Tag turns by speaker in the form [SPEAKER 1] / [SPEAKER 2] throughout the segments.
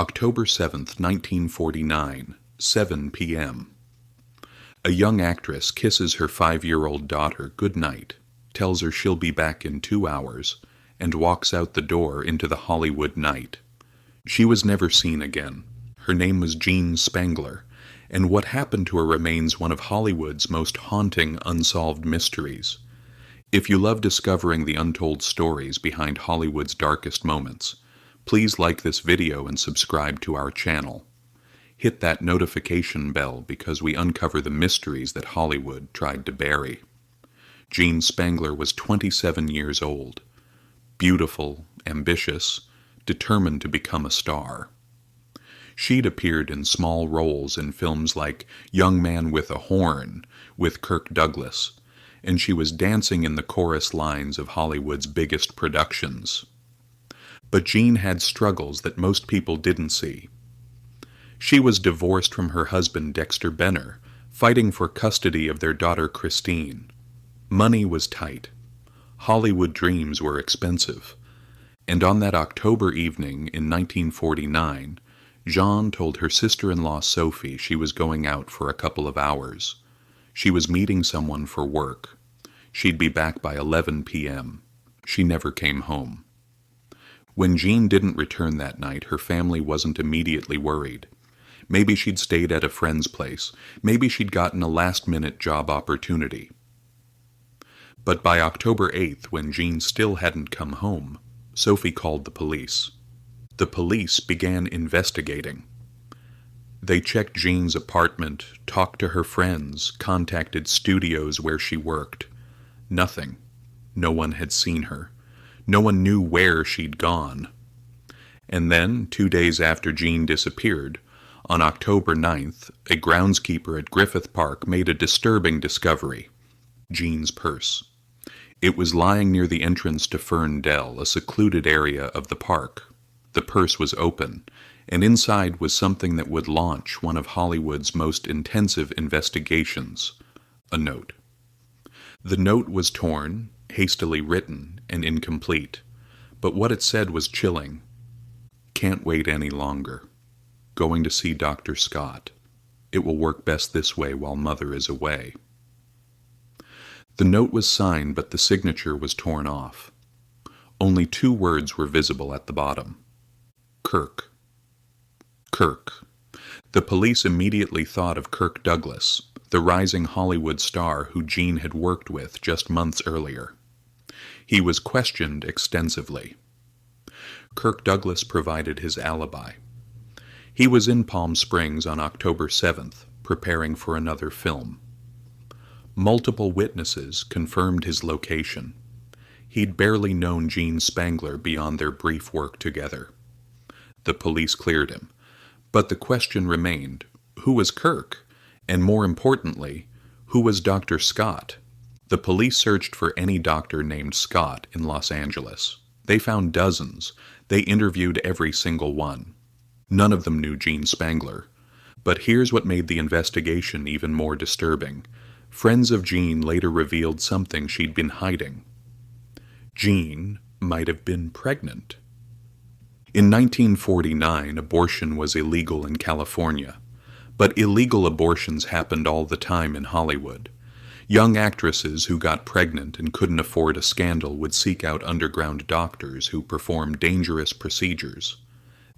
[SPEAKER 1] October 7th, 1949, 7 p.m. A young actress kisses her 5-year-old daughter goodnight, tells her she'll be back in 2 hours, and walks out the door into the Hollywood night. She was never seen again. Her name was Jean Spangler, and what happened to her remains one of Hollywood's most haunting unsolved mysteries. If you love discovering the untold stories behind Hollywood's darkest moments, please like this video and subscribe to our channel. Hit that notification bell because we uncover the mysteries that Hollywood tried to bury. Jean Spangler was 27 years old, beautiful, ambitious, determined to become a star. She'd appeared in small roles in films like Young Man with a Horn with Kirk Douglas, and she was dancing in the chorus lines of Hollywood's biggest productions. But Jean had struggles that most people didn't see. She was divorced from her husband Dexter Benner, fighting for custody of their daughter Christine. Money was tight. Hollywood dreams were expensive. And on that October evening in 1949, Jean told her sister-in-law Sophie she was going out for a couple of hours. She was meeting someone for work. She'd be back by 11 p.m. She never came home. When Jean didn't return that night, her family wasn't immediately worried. Maybe she'd stayed at a friend's place. Maybe she'd gotten a last-minute job opportunity. But by October 8th, when Jean still hadn't come home, Sophie called the police. The police began investigating. They checked Jean's apartment, talked to her friends, contacted studios where she worked. Nothing. No one had seen her. No one knew where she'd gone. And then, 2 days after Jean disappeared, on October 9th, a groundskeeper at Griffith Park made a disturbing discovery: Jean's purse. It was lying near the entrance to Fern Dell, a secluded area of the park. The purse was open, and inside was something that would launch one of Hollywood's most intensive investigations: a note. The note was torn, hastily written, and incomplete, but what it said was chilling. Can't wait any longer. Going to see Dr. Scott. It will work best this way while Mother is away. The note was signed, but the signature was torn off. Only 2 words were visible at the bottom. Kirk. Kirk. The police immediately thought of Kirk Douglas, the rising Hollywood star who Jean had worked with just months earlier. He was questioned extensively. Kirk Douglas provided his alibi. He was in Palm Springs on October 7th, preparing for another film. Multiple witnesses confirmed his location. He'd barely known Jean Spangler beyond their brief work together. The police cleared him, but the question remained: who was Kirk? And more importantly, who was Dr. Scott? The police searched for any doctor named Scott in Los Angeles. They found dozens. They interviewed every single one. None of them knew Jean Spangler. But here's what made the investigation even more disturbing. Friends of Jean later revealed something she'd been hiding. Jean might have been pregnant. In 1949, abortion was illegal in California. But illegal abortions happened all the time in Hollywood. Young actresses who got pregnant and couldn't afford a scandal would seek out underground doctors who performed dangerous procedures.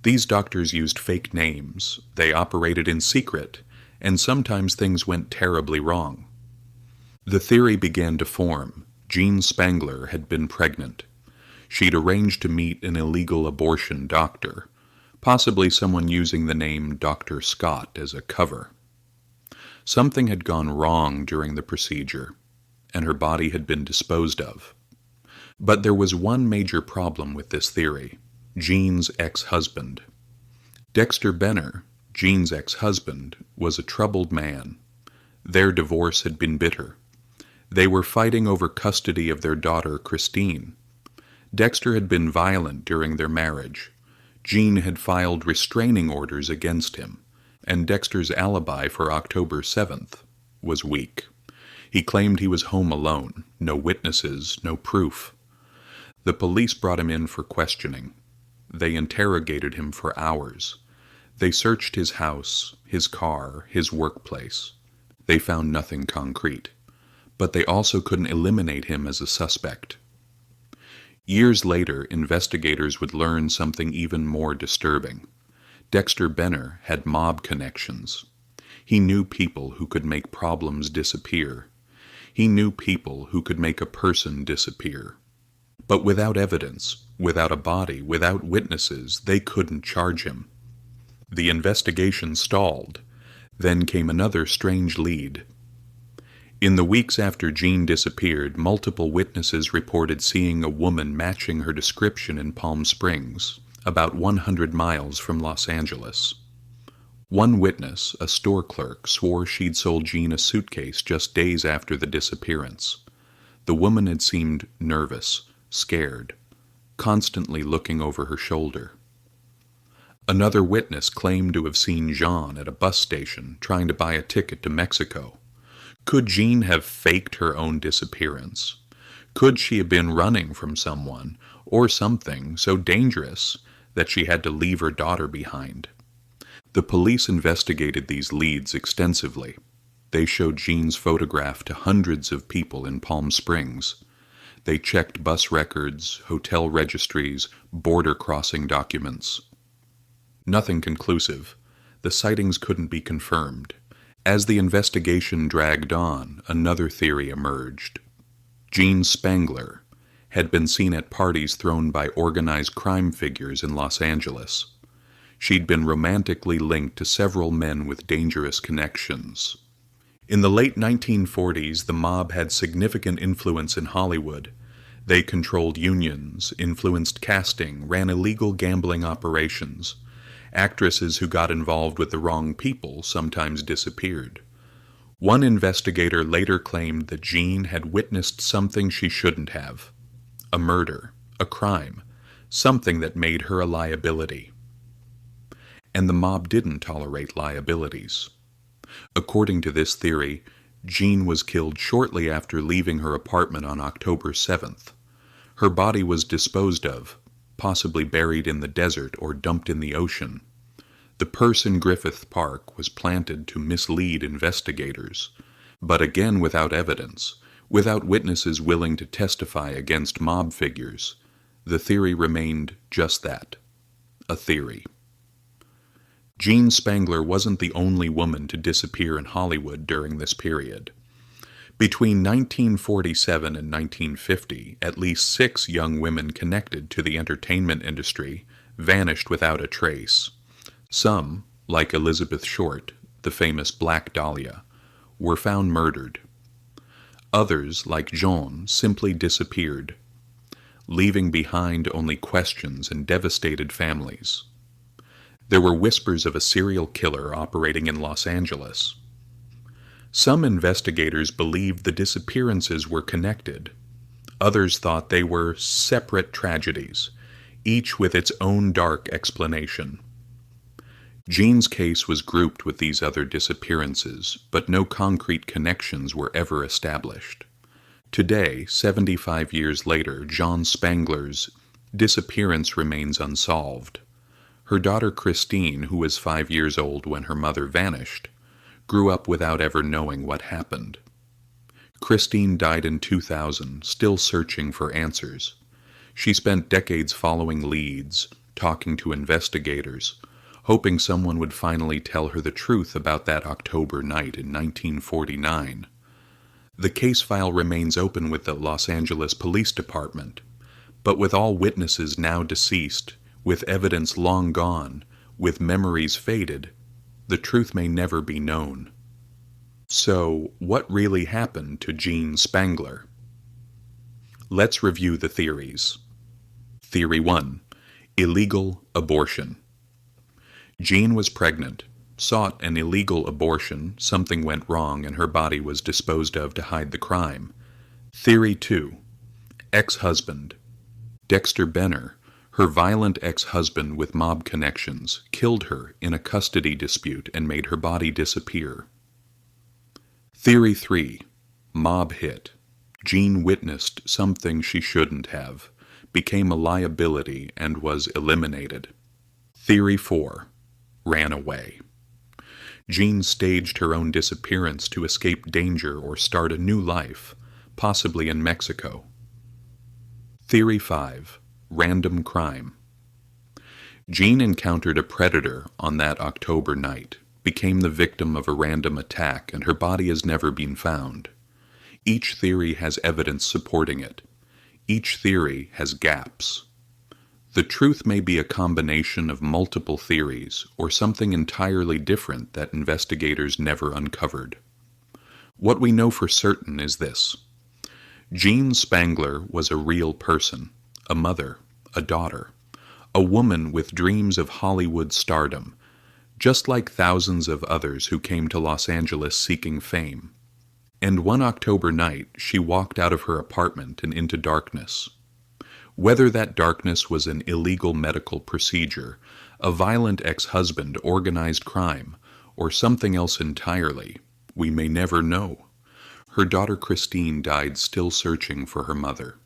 [SPEAKER 1] These doctors used fake names, they operated in secret, and sometimes things went terribly wrong. The theory began to form: Jean Spangler had been pregnant. She'd arranged to meet an illegal abortion doctor, possibly someone using the name Dr. Scott as a cover. Something had gone wrong during the procedure, and her body had been disposed of. But there was one major problem with this theory: Jean's ex-husband. Dexter Benner, Jean's ex-husband, was a troubled man. Their divorce had been bitter. They were fighting over custody of their daughter Christine. Dexter had been violent during their marriage. Jean had filed restraining orders against him, and Dexter's alibi for October 7th was weak. He claimed he was home alone, no witnesses, no proof. The police brought him in for questioning. They interrogated him for hours. They searched his house, his car, his workplace. They found nothing concrete, but they also couldn't eliminate him as a suspect. Years later, investigators would learn something even more disturbing. Dexter Benner had mob connections. He knew people who could make problems disappear. He knew people who could make a person disappear. But without evidence, without a body, without witnesses, they couldn't charge him. The investigation stalled. Then came another strange lead. In the weeks after Jean disappeared, multiple witnesses reported seeing a woman matching her description in Palm Springs, about 100 miles from Los Angeles. One witness, a store clerk, swore she'd sold Jean a suitcase just days after the disappearance. The woman had seemed nervous, scared, constantly looking over her shoulder. Another witness claimed to have seen Jean at a bus station trying to buy a ticket to Mexico. Could Jean have faked her own disappearance? Could she have been running from someone or something so dangerous that she had to leave her daughter behind? The police investigated these leads extensively. They showed Jean's photograph to hundreds of people in Palm Springs. They checked bus records, hotel registries, border crossing documents. Nothing conclusive. The sightings couldn't be confirmed. As the investigation dragged on, another theory emerged. Jean Spangler had been seen at parties thrown by organized crime figures in Los Angeles. She'd been romantically linked to several men with dangerous connections. In the late 1940s, the mob had significant influence in Hollywood. They controlled unions, influenced casting, ran illegal gambling operations. Actresses who got involved with the wrong people sometimes disappeared. One investigator later claimed that Jean had witnessed something she shouldn't have. A murder, a crime, something that made her a liability. And the mob didn't tolerate liabilities. According to this theory, Jean was killed shortly after leaving her apartment on October 7th. Her body was disposed of, possibly buried in the desert or dumped in the ocean. The purse in Griffith Park was planted to mislead investigators, but again without evidence, without witnesses willing to testify against mob figures. The theory remained just that, a theory. Jean Spangler wasn't the only woman to disappear in Hollywood during this period. Between 1947 and 1950, at least 6 young women connected to the entertainment industry vanished without a trace. Some, like Elizabeth Short, the famous Black Dahlia, were found murdered. Others, like Jean, simply disappeared, leaving behind only questions and devastated families. There were whispers of a serial killer operating in Los Angeles. Some investigators believed the disappearances were connected. Others thought they were separate tragedies, each with its own dark explanation. Jean's case was grouped with these other disappearances, but no concrete connections were ever established. Today, 75 years later, Jean Spangler's disappearance remains unsolved. Her daughter Christine, who was 5 years old when her mother vanished, grew up without ever knowing what happened. Christine died in 2000, still searching for answers. She spent decades following leads, talking to investigators, hoping someone would finally tell her the truth about that October night in 1949. The case file remains open with the Los Angeles Police Department, but with all witnesses now deceased, with evidence long gone, with memories faded, the truth may never be known. So, what really happened to Jean Spangler? Let's review the theories. Theory 1. Illegal abortion. Jean was pregnant, sought an illegal abortion, something went wrong and her body was disposed of to hide the crime. Theory 2. Ex-husband. Dexter Benner, her violent ex-husband with mob connections, killed her in a custody dispute and made her body disappear. Theory 3. Mob hit. Jean witnessed something she shouldn't have, became a liability, and was eliminated. Theory 4. ran away. Jean staged her own disappearance to escape danger or start a new life, possibly in Mexico. Theory 5. Random crime. Jean encountered a predator on that October night, became the victim of a random attack, and her body has never been found. Each theory has evidence supporting it. Each theory has gaps. The truth may be a combination of multiple theories or something entirely different that investigators never uncovered. What we know for certain is this. Jean Spangler was a real person, a mother, a daughter, a woman with dreams of Hollywood stardom, just like thousands of others who came to Los Angeles seeking fame. And one October night, she walked out of her apartment and into darkness. Whether that darkness was an illegal medical procedure, a violent ex-husband, organized crime, or something else entirely, we may never know. Her daughter Christine died still searching for her mother.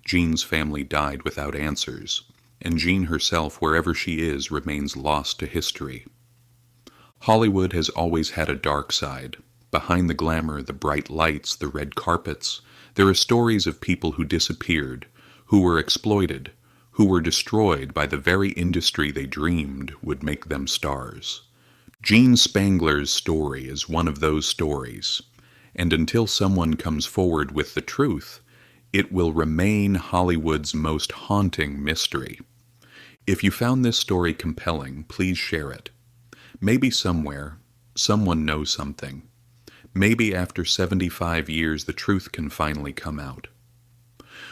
[SPEAKER 1] Jean's family died without answers, and Jean herself, wherever she is, remains lost to history. Hollywood has always had a dark side. Behind the glamour, the bright lights, the red carpets, there are stories of people who disappeared, who were exploited, who were destroyed by the very industry they dreamed would make them stars. Jean Spangler's story is one of those stories, and until someone comes forward with the truth, it will remain Hollywood's most haunting mystery. If you found this story compelling, please share it. Maybe somewhere, someone knows something. Maybe after 75 years the truth can finally come out.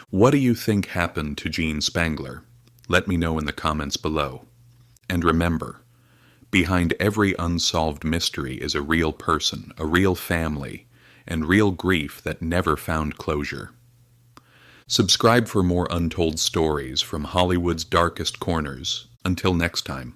[SPEAKER 1] What do you think happened to Jean Spangler? Let me know in the comments below. And remember, behind every unsolved mystery is a real person, a real family, and real grief that never found closure. Subscribe for more untold stories from Hollywood's darkest corners. Until next time.